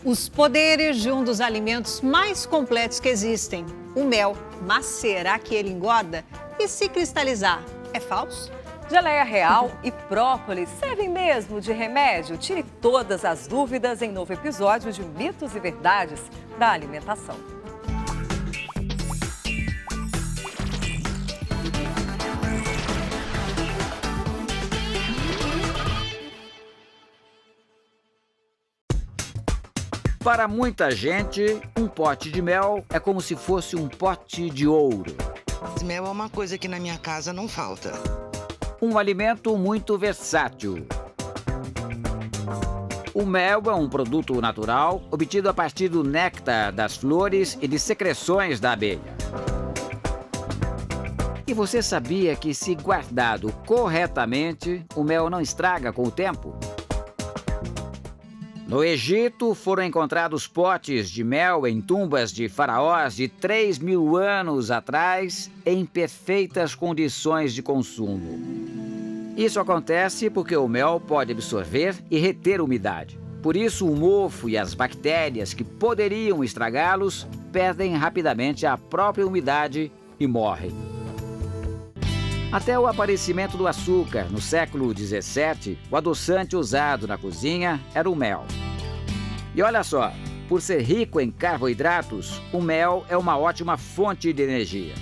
Os poderes de um dos alimentos mais completos que existem, o mel. Mas será que ele engorda? E se cristalizar, é falso? Geleia real e própolis servem mesmo de remédio? Tire todas as dúvidas em novo episódio de Mitos e Verdades da Alimentação. Para muita gente, um pote de mel é como se fosse um pote de ouro. Mel é uma coisa que na minha casa não falta. Um alimento muito versátil. O mel é um produto natural obtido a partir do néctar das flores e de secreções da abelha. E você sabia que, se guardado corretamente, o mel não estraga com o tempo? No Egito, foram encontrados potes de mel em tumbas de faraós de 3.000 anos atrás, em perfeitas condições de consumo. Isso acontece porque o mel pode absorver e reter umidade. Por isso, o mofo e as bactérias que poderiam estragá-los perdem rapidamente a própria umidade e morrem. Até o aparecimento do açúcar, no século XVII, o adoçante usado na cozinha era o mel. E olha só, por ser rico em carboidratos, o mel é uma ótima fonte de energia.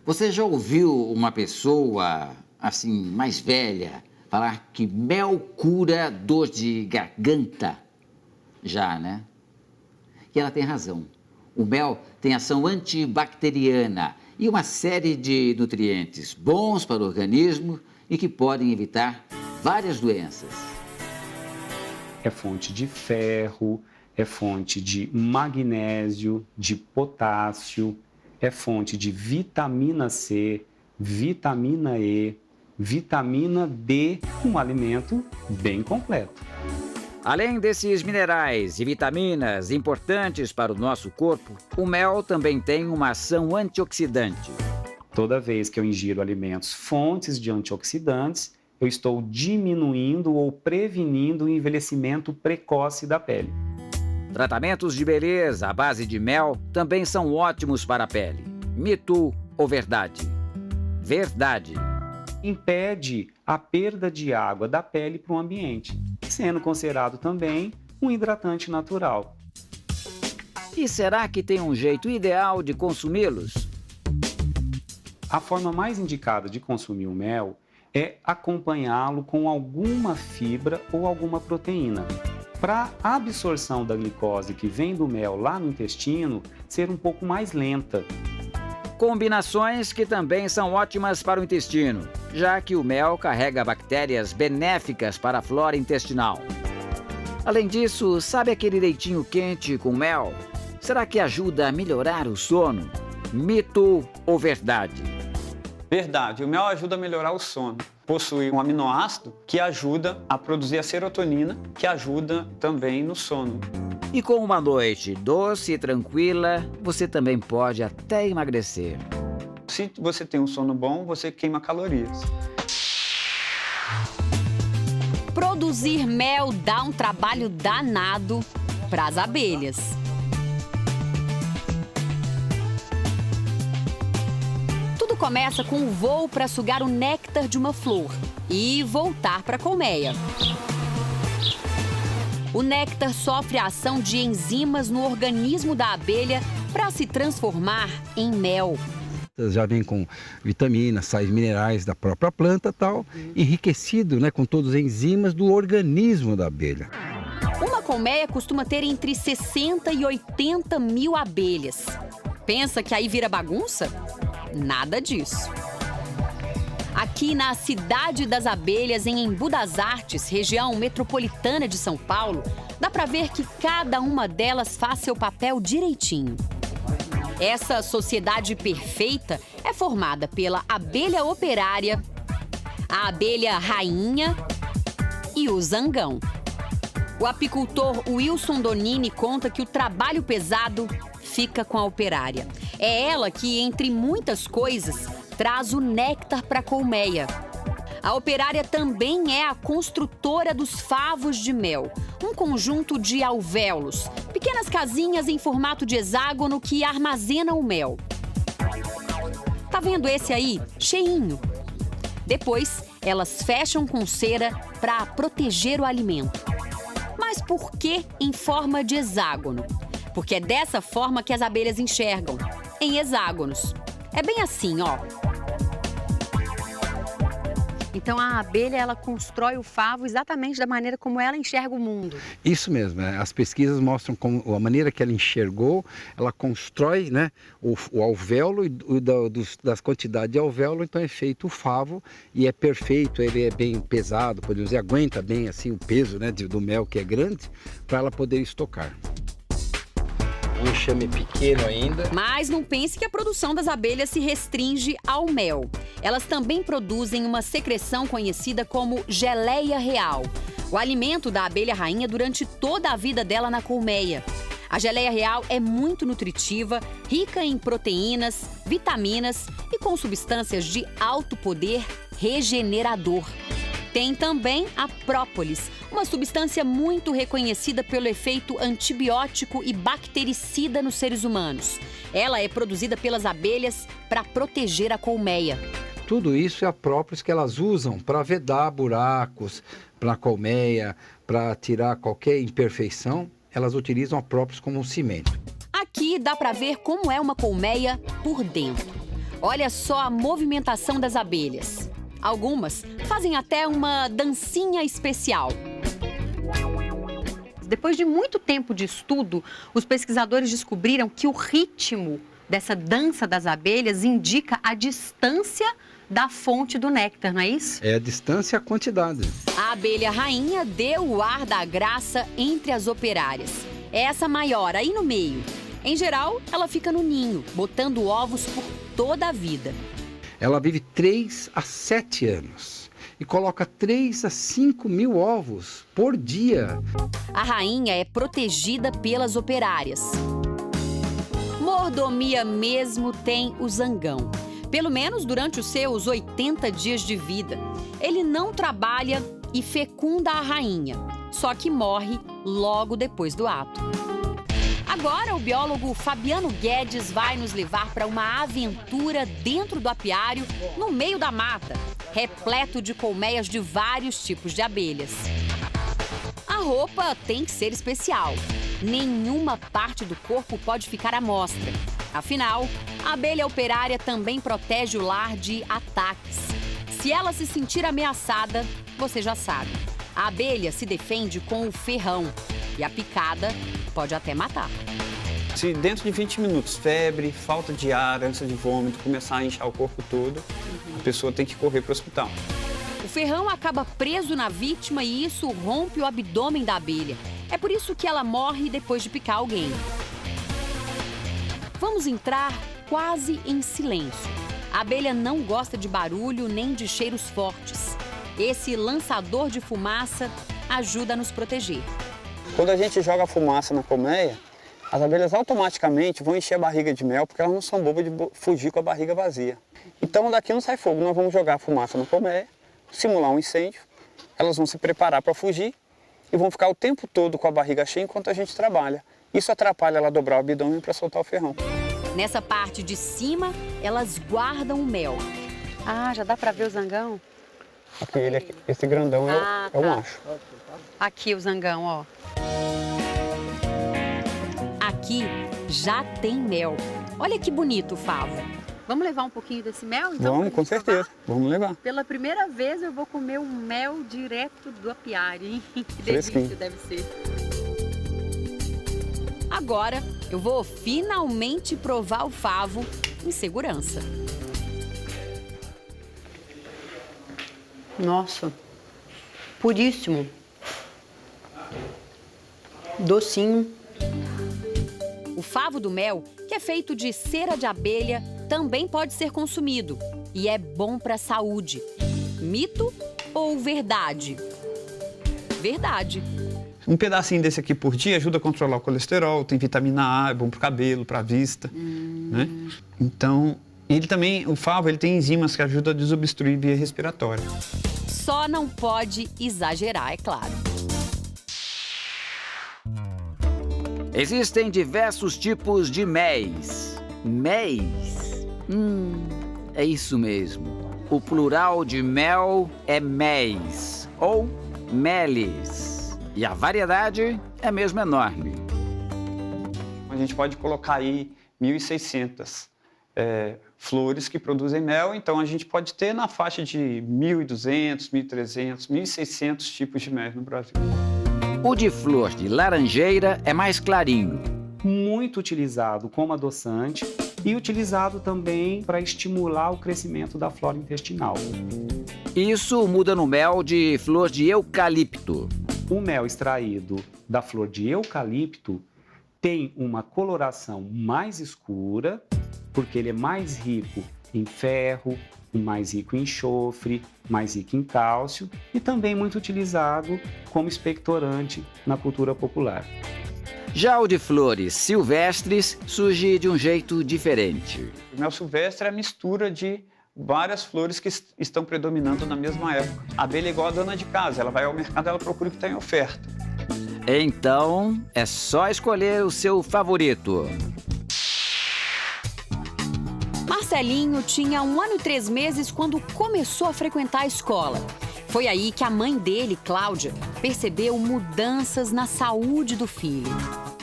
Você já ouviu uma pessoa, assim, mais velha, falar que mel cura dor de garganta? Já, né? E ela tem razão. O mel tem ação antibacteriana e uma série de nutrientes bons para o organismo e que podem evitar várias doenças. É fonte de ferro, é fonte de magnésio, de potássio, é fonte de vitamina C, vitamina E, vitamina D, um alimento bem completo. Além desses minerais e vitaminas importantes para o nosso corpo, o mel também tem uma ação antioxidante. Toda vez que eu ingiro alimentos fontes de antioxidantes, eu estou diminuindo ou prevenindo o envelhecimento precoce da pele. Tratamentos de beleza à base de mel também são ótimos para a pele. Mito ou verdade? Verdade. Impede a perda de água da pele para o ambiente, sendo considerado também um hidratante natural. E será que tem um jeito ideal de consumi-los? A forma mais indicada de consumir o mel é acompanhá-lo com alguma fibra ou alguma proteína, para a absorção da glicose que vem do mel lá no intestino ser um pouco mais lenta. Combinações que também são ótimas para o intestino, já que o mel carrega bactérias benéficas para a flora intestinal. Além disso, sabe aquele leitinho quente com mel? Será que ajuda a melhorar o sono? Mito ou verdade? Verdade, o mel ajuda a melhorar o sono. Possui um aminoácido que ajuda a produzir a serotonina, que ajuda também no sono. E com uma noite doce e tranquila, você também pode até emagrecer. Se você tem um sono bom, você queima calorias. Produzir mel dá um trabalho danado para as abelhas. Tudo começa com o voo para sugar o néctar de uma flor e voltar para a colmeia. O néctar sofre a ação de enzimas no organismo da abelha para se transformar em mel. Já vem com vitaminas, sais minerais da própria planta, tal, enriquecido, né, com todas as enzimas do organismo da abelha. Uma colmeia costuma ter entre 60 e 80 mil abelhas. Pensa que aí vira bagunça? Nada disso. Aqui na Cidade das Abelhas, em Embu das Artes, região metropolitana de São Paulo, dá para ver que cada uma delas faz seu papel direitinho. Essa sociedade perfeita é formada pela abelha operária, a abelha rainha e o zangão. O apicultor Wilson Donini conta que o trabalho pesado fica com a operária. É ela que, entre muitas coisas, traz o néctar para a colmeia. A operária também é a construtora dos favos de mel, um conjunto de alvéolos, pequenas casinhas em formato de hexágono que armazenam o mel. Tá vendo esse aí? Cheinho. Depois, elas fecham com cera para proteger o alimento. Mas por que em forma de hexágono? Porque é dessa forma que as abelhas enxergam, em hexágonos. É bem assim, ó. Então a abelha, ela constrói o favo exatamente da maneira como ela enxerga o mundo. Isso mesmo, né? As pesquisas mostram como a maneira que ela enxergou, ela constrói, né, o alvéolo e das quantidades de alvéolo, então é feito o favo e é perfeito, ele é bem pesado, podemos dizer, aguenta bem assim o peso, né, do mel que é grande, para ela poder estocar. Um enxame pequeno ainda. Mas não pense que a produção das abelhas se restringe ao mel. Elas também produzem uma secreção conhecida como geleia real, o alimento da abelha rainha durante toda a vida dela na colmeia. A geleia real é muito nutritiva, rica em proteínas, vitaminas e com substâncias de alto poder regenerador. Tem também a própolis, uma substância muito reconhecida pelo efeito antibiótico e bactericida nos seres humanos. Ela é produzida pelas abelhas para proteger a colmeia. Tudo isso é a própolis que elas usam para vedar buracos, para a colmeia, para tirar qualquer imperfeição. Elas utilizam a própolis como um cimento. Aqui dá para ver como é uma colmeia por dentro. Olha só a movimentação das abelhas. Algumas fazem até uma dancinha especial. Depois de muito tempo de estudo, os pesquisadores descobriram que o ritmo dessa dança das abelhas indica a distância da fonte do néctar, não é isso? É a distância e a quantidade. A abelha rainha deu o ar da graça entre as operárias. É essa maior aí no meio. Em geral, ela fica no ninho, botando ovos por toda a vida. Ela vive 3 a 7 anos e coloca 3 a 5 mil ovos por dia. A rainha é protegida pelas operárias. Mordomia mesmo tem o zangão. Pelo menos durante os seus 80 dias de vida. Ele não trabalha e fecunda a rainha, só que morre logo depois do ato. Agora, o biólogo Fabiano Guedes vai nos levar para uma aventura dentro do apiário, no meio da mata, repleto de colmeias de vários tipos de abelhas. A roupa tem que ser especial. Nenhuma parte do corpo pode ficar à mostra. Afinal, a abelha operária também protege o lar de ataques. Se ela se sentir ameaçada, você já sabe. A abelha se defende com o ferrão e a picada pode até matar. Se dentro de 20 minutos, febre, falta de ar, ânsia de vômito, começar a inchar o corpo todo, a pessoa tem que correr para o hospital. O ferrão acaba preso na vítima e isso rompe o abdômen da abelha. É por isso que ela morre depois de picar alguém. Vamos entrar quase em silêncio. A abelha não gosta de barulho nem de cheiros fortes. Esse lançador de fumaça ajuda a nos proteger. Quando a gente joga fumaça na colmeia, as abelhas automaticamente vão encher a barriga de mel, porque elas não são bobas de fugir com a barriga vazia. Então daqui não sai fogo, nós vamos jogar fumaça na colmeia, simular um incêndio, elas vão se preparar para fugir e vão ficar o tempo todo com a barriga cheia enquanto a gente trabalha. Isso atrapalha ela dobrar o abdômen para soltar o ferrão. Nessa parte de cima, elas guardam o mel. Ah, já dá para ver o zangão? Aqui, esse grandão é o macho. Aqui o zangão, ó. Aqui já tem mel. Olha que bonito o favo. Vamos levar um pouquinho desse mel, então? Vamos, com certeza. Vamos levar. Pela primeira vez eu vou comer um mel direto do apiário, hein? Que Fresquinho. delícia deve ser. Agora eu vou finalmente provar o favo em segurança. Nossa, puríssimo. Docinho. O favo do mel, que é feito de cera de abelha, também pode ser consumido e é bom para a saúde. Mito ou verdade? Verdade. Um pedacinho desse aqui por dia ajuda a controlar o colesterol, tem vitamina A, é bom para o cabelo, para a vista. Né? Então, ele também, o favo, ele tem enzimas que ajudam a desobstruir a via respiratória. Só não pode exagerar, é claro. Existem diversos tipos de méis. Méis? É isso mesmo. O plural de mel é méis ou meles. E a variedade é mesmo enorme. A gente pode colocar aí 1.600 flores que produzem mel, então a gente pode ter na faixa de 1.200, 1.300, 1.600 tipos de mel no Brasil. O de flor de laranjeira é mais clarinho. Muito utilizado como adoçante e utilizado também para estimular o crescimento da flora intestinal. Isso muda no mel de flor de eucalipto. O mel extraído da flor de eucalipto tem uma coloração mais escura, porque ele é mais rico em ferro, mais rico em enxofre, mais rico em cálcio e também muito utilizado como expectorante na cultura popular. Já o de flores silvestres surge de um jeito diferente. O mel silvestre é a mistura de várias flores que estão predominando na mesma época. A abelha é igual a dona de casa, ela vai ao mercado, ela procura o que está em oferta. Então, é só escolher o seu favorito. Marcelinho tinha 1 ano e 3 meses quando começou a frequentar a escola. Foi aí que a mãe dele, Cláudia, percebeu mudanças na saúde do filho.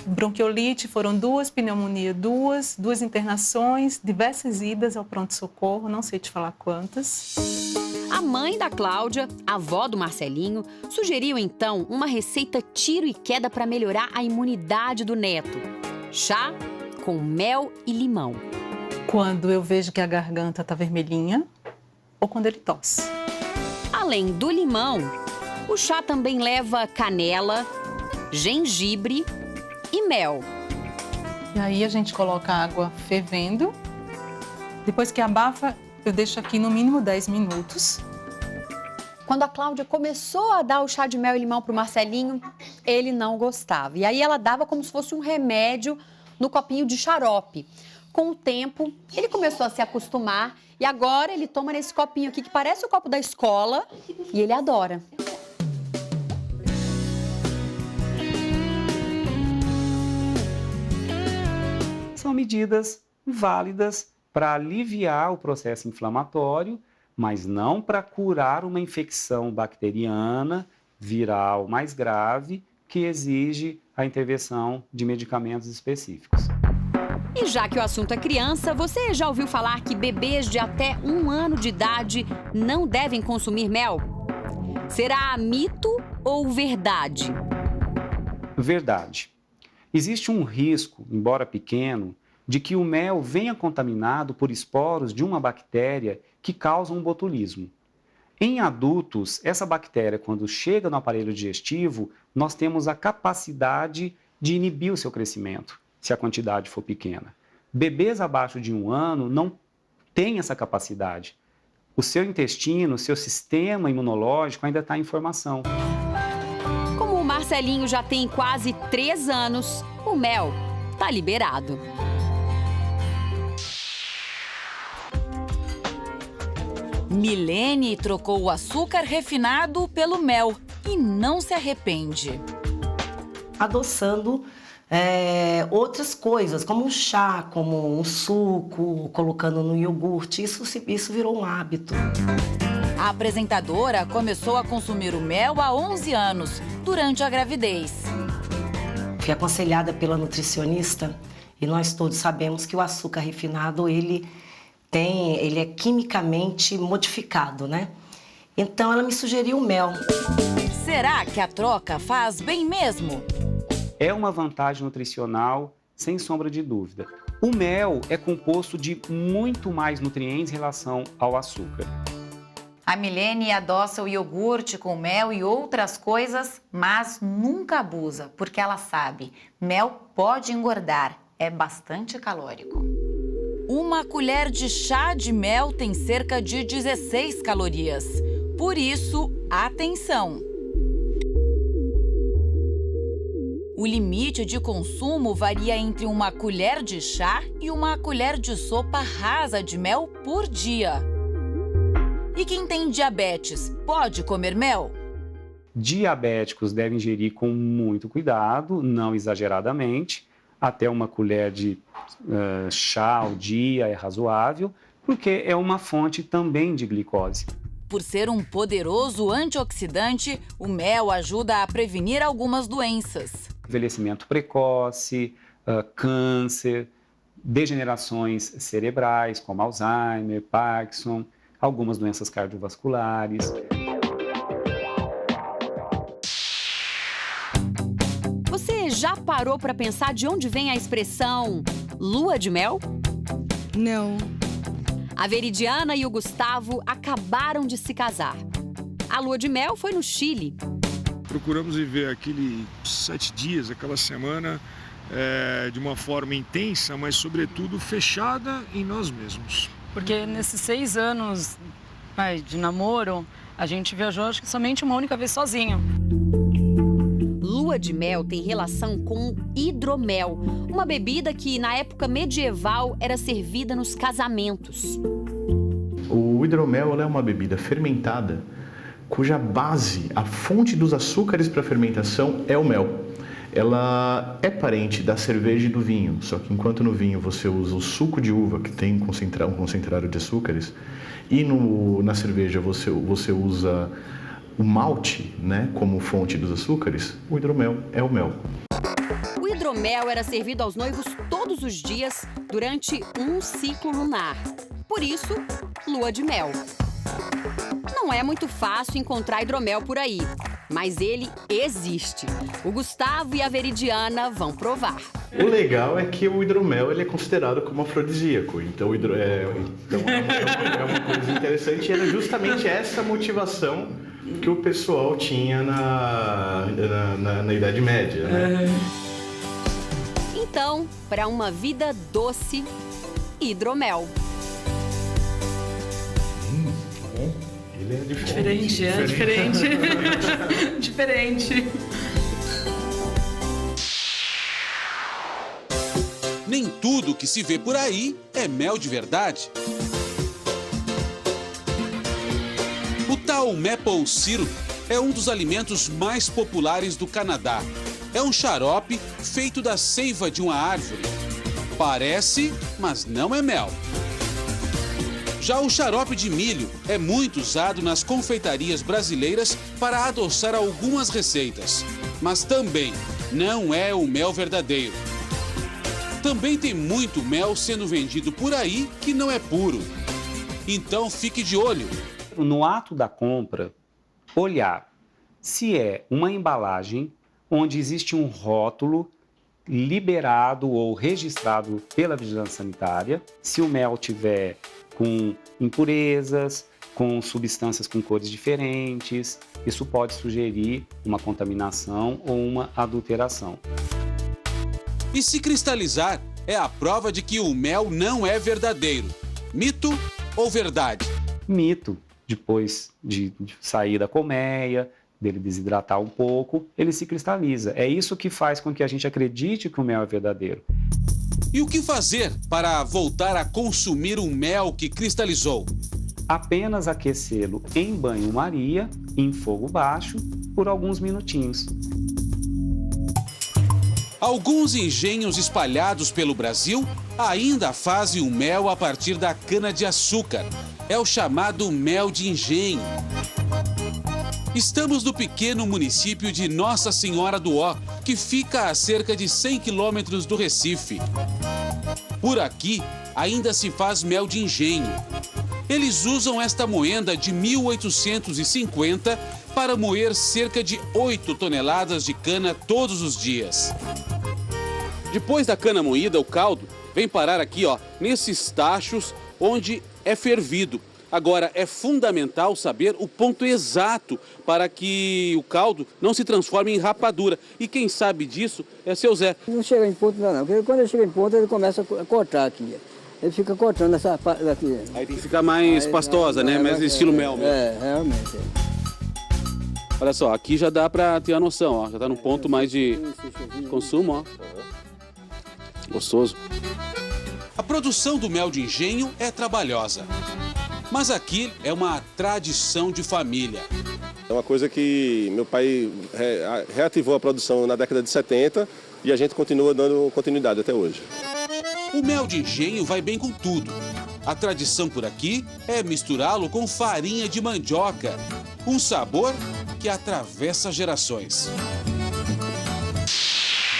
Bronquiolite, foram 2, pneumonia 2 internações, diversas idas ao pronto-socorro, não sei te falar quantas. A mãe da Cláudia, a avó do Marcelinho, sugeriu então uma receita tiro e queda para melhorar a imunidade do neto. Chá com mel e limão. Quando eu vejo que a garganta está vermelhinha ou quando ele tosse. Além do limão, o chá também leva canela, gengibre e mel. E aí a gente coloca a água fervendo. Depois que abafa, eu deixo aqui no mínimo 10 minutos. Quando a Cláudia começou a dar o chá de mel e limão para o Marcelinho, ele não gostava. E aí ela dava como se fosse um remédio no copinho de xarope. Com o tempo, ele começou a se acostumar e agora ele toma nesse copinho aqui que parece o copo da escola e ele adora. São medidas válidas para aliviar o processo inflamatório, mas não para curar uma infecção bacteriana, viral mais grave, que exige a intervenção de medicamentos específicos. E já que o assunto é criança, você já ouviu falar que bebês de até 1 ano de idade não devem consumir mel? Será mito ou verdade? Verdade. Existe um risco, embora pequeno, de que o mel venha contaminado por esporos de uma bactéria que causa um botulismo. Em adultos, essa bactéria, quando chega no aparelho digestivo, nós temos a capacidade de inibir o seu crescimento, se a quantidade for pequena. Bebês abaixo de 1 ano não têm essa capacidade. O seu intestino, o seu sistema imunológico ainda está em formação. Como o Marcelinho já tem quase 3 anos, o mel está liberado. Milene trocou o açúcar refinado pelo mel e não se arrepende. Adoçando outras coisas, como um chá, como um suco, colocando no iogurte, isso virou um hábito. A apresentadora começou a consumir o mel há 11 anos, durante a gravidez. Fui aconselhada pela nutricionista e nós todos sabemos que o açúcar refinado, ele é quimicamente modificado, né? Então ela me sugeriu o mel. Será que a troca faz bem mesmo? É uma vantagem nutricional, sem sombra de dúvida. O mel é composto de muito mais nutrientes em relação ao açúcar. A Milene adoça o iogurte com mel e outras coisas, mas nunca abusa, porque ela sabe, mel pode engordar, é bastante calórico. Uma colher de chá de mel tem cerca de 16 calorias. Por isso, atenção! O limite de consumo varia entre uma colher de chá e uma colher de sopa rasa de mel por dia. E quem tem diabetes pode comer mel? Diabéticos devem ingerir com muito cuidado, não exageradamente. Até uma colher de chá ao dia é razoável, porque é uma fonte também de glicose. Por ser um poderoso antioxidante, o mel ajuda a prevenir algumas doenças. Envelhecimento precoce, câncer, degenerações cerebrais, como Alzheimer, Parkinson, algumas doenças cardiovasculares. Você já parou para pensar de onde vem a expressão lua de mel? Não. A Veridiana e o Gustavo acabaram de se casar. A lua de mel foi no Chile. Procuramos viver aqueles 7 dias, aquela semana, de uma forma intensa, mas sobretudo fechada em nós mesmos. Porque nesses 6 anos de namoro, a gente viajou acho que somente uma única vez sozinho. Lua de mel tem relação com hidromel, uma bebida que na época medieval era servida nos casamentos. O hidromel é uma bebida fermentada cuja base, a fonte dos açúcares para fermentação é o mel. Ela é parente da cerveja e do vinho, só que enquanto no vinho você usa o suco de uva, que tem um concentrado de açúcares, e na cerveja você usa o malte, né, como fonte dos açúcares, o hidromel é o mel. O hidromel era servido aos noivos todos os dias durante um ciclo lunar. Por isso, lua de mel. Não é muito fácil encontrar hidromel por aí, mas ele existe. O Gustavo e a Veridiana vão provar. O legal é que o hidromel ele é considerado como afrodisíaco, então é uma coisa interessante, e era justamente essa motivação que o pessoal tinha na Idade Média, né? Então, para uma vida doce, hidromel. Ele é Diferente. Diferente. Nem tudo que se vê por aí é mel de verdade. O tal maple syrup é um dos alimentos mais populares do Canadá. É um xarope feito da seiva de uma árvore. Parece, mas não é mel. Já o xarope de milho é muito usado nas confeitarias brasileiras para adoçar algumas receitas. Mas também não é o mel verdadeiro. Também tem muito mel sendo vendido por aí que não é puro. Então fique de olho. No ato da compra, olhar se é uma embalagem onde existe um rótulo liberado ou registrado pela Vigilância Sanitária, se o mel tiver com impurezas, com substâncias com cores diferentes, isso pode sugerir uma contaminação ou uma adulteração. E se cristalizar, é a prova de que o mel não é verdadeiro. Mito ou verdade? Mito. Depois de sair da colmeia, dele desidratar um pouco, ele se cristaliza. É isso que faz com que a gente acredite que o mel é verdadeiro. E o que fazer para voltar a consumir o mel que cristalizou? Apenas aquecê-lo em banho-maria, em fogo baixo, por alguns minutinhos. Alguns engenhos espalhados pelo Brasil ainda fazem o mel a partir da cana-de-açúcar. É o chamado mel de engenho. Estamos no pequeno município de Nossa Senhora do Ó, que fica a cerca de 100 quilômetros do Recife. Por aqui, ainda se faz mel de engenho. Eles usam esta moenda de 1850 para moer cerca de 8 toneladas de cana todos os dias. Depois da cana moída, o caldo vem parar aqui, ó, nesses tachos onde é fervido. Agora, é fundamental saber o ponto exato para que o caldo não se transforme em rapadura. E quem sabe disso é seu Zé. Não chega em ponto não, porque quando ele chega em ponto ele começa a cortar aqui. Ele fica cortando essa parte daqui. Aí tem que ficar mais pastosa, né? Mais estilo mel mesmo. É, realmente. Olha só, aqui já dá para ter a noção, ó. Já tá no ponto mais de consumo, ó. Gostoso. A produção do mel de engenho é trabalhosa. Mas aqui é uma tradição de família. É uma coisa que meu pai reativou a produção na década de 70 e a gente continua dando continuidade até hoje. O mel de engenho vai bem com tudo. A tradição por aqui é misturá-lo com farinha de mandioca. Um sabor que atravessa gerações.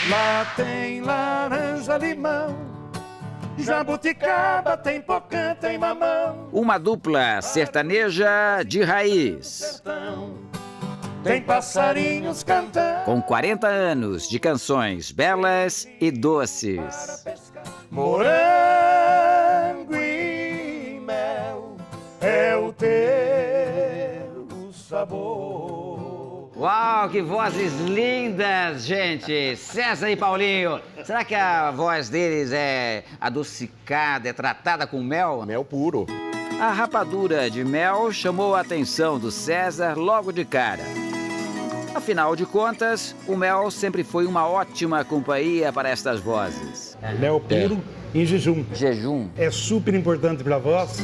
Lá tem laranja, limão, jabuticaba, tem pocã, tem mamão. Uma dupla sertaneja de raiz. Tem passarinhos cantando. Com 40 anos de canções belas e doces. Morango e mel é o teu sabor. Uau, que vozes lindas, gente! César e Paulinho. Será que a voz deles é adocicada, é tratada com mel? Mel puro. A rapadura de mel chamou a atenção do César logo de cara. Afinal de contas, o mel sempre foi uma ótima companhia para estas vozes. Mel puro em jejum. Jejum. É super importante para a voz.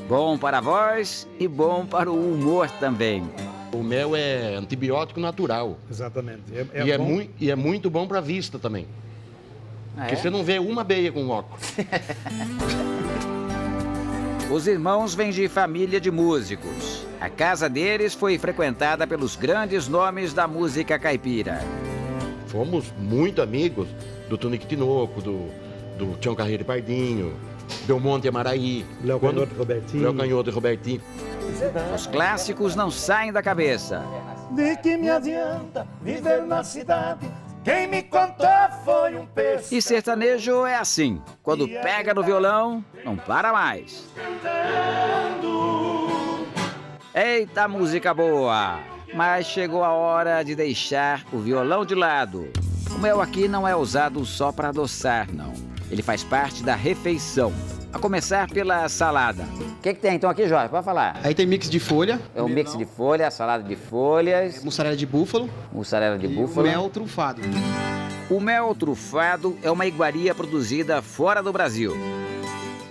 Bom para a voz e bom para o humor também. O mel é antibiótico natural. Exatamente. E é muito bom para a vista também. Porque você não vê uma abelha com óculos. Os irmãos vêm de família de músicos. A casa deles foi frequentada pelos grandes nomes da música caipira. Fomos muito amigos do Tonico Tinoco, do Tião Carreiro e Pardinho, Belmonte e Amaraí, Léo Canhoto e Robertinho. Léo Canhoto e Robertinho. Os clássicos não saem da cabeça. De que me adianta viver na cidade? Quem me contou foi um peixe. E sertanejo é assim. Quando pega no violão, não para mais. Eita, música boa! Mas chegou a hora de deixar o violão de lado. O mel aqui não é usado só para adoçar, não. Ele faz parte da refeição. A começar pela salada. O que tem então aqui, Jorge? Pode falar. Aí tem mix de folha. É um mix de folha, salada de folhas. Mussarela de búfalo. Mussarela de búfalo. Mel trufado. O mel trufado é uma iguaria produzida fora do Brasil.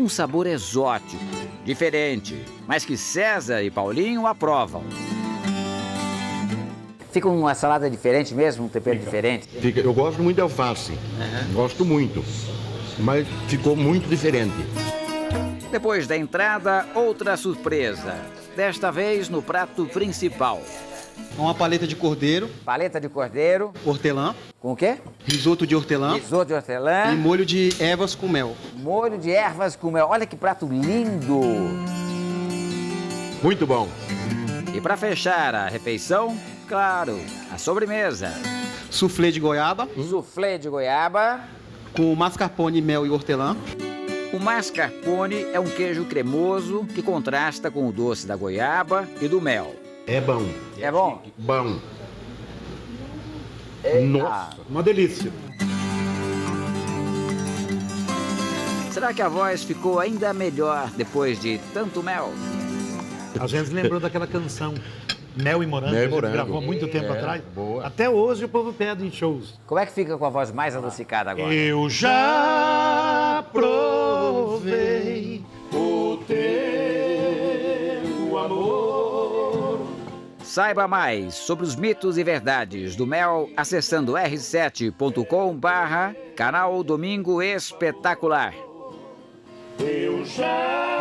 Um sabor exótico, diferente, mas que César e Paulinho aprovam. Fica uma salada diferente mesmo, um tempero diferente? Fica. Eu gosto muito de alface. Gosto muito. Mas ficou muito diferente. Depois da entrada, outra surpresa. Desta vez no prato principal. Uma paleta de cordeiro. Paleta de cordeiro. Hortelã. Com o quê? Risoto de hortelã. Risoto de hortelã. E molho de ervas com mel. Molho de ervas com mel. Olha que prato lindo. Muito bom. E para fechar a refeição, claro, a sobremesa. Soufflé de goiaba. Soufflé de goiaba. Com mascarpone, mel e hortelã. O mascarpone é um queijo cremoso que contrasta com o doce da goiaba e do mel. É bom. É bom? Bom. Nossa, uma delícia. Será que a voz ficou ainda melhor depois de tanto mel? A gente lembrou daquela canção Mel e Morango, Mel e que a gente Morango. gravou há muito tempo atrás. Boa. Até hoje o povo pede em shows. Como é que fica com a voz mais adocicada agora? Eu já provei o teu amor. Saiba mais sobre os mitos e verdades do mel acessando r7.com/canal Domingo Espetacular. Eu já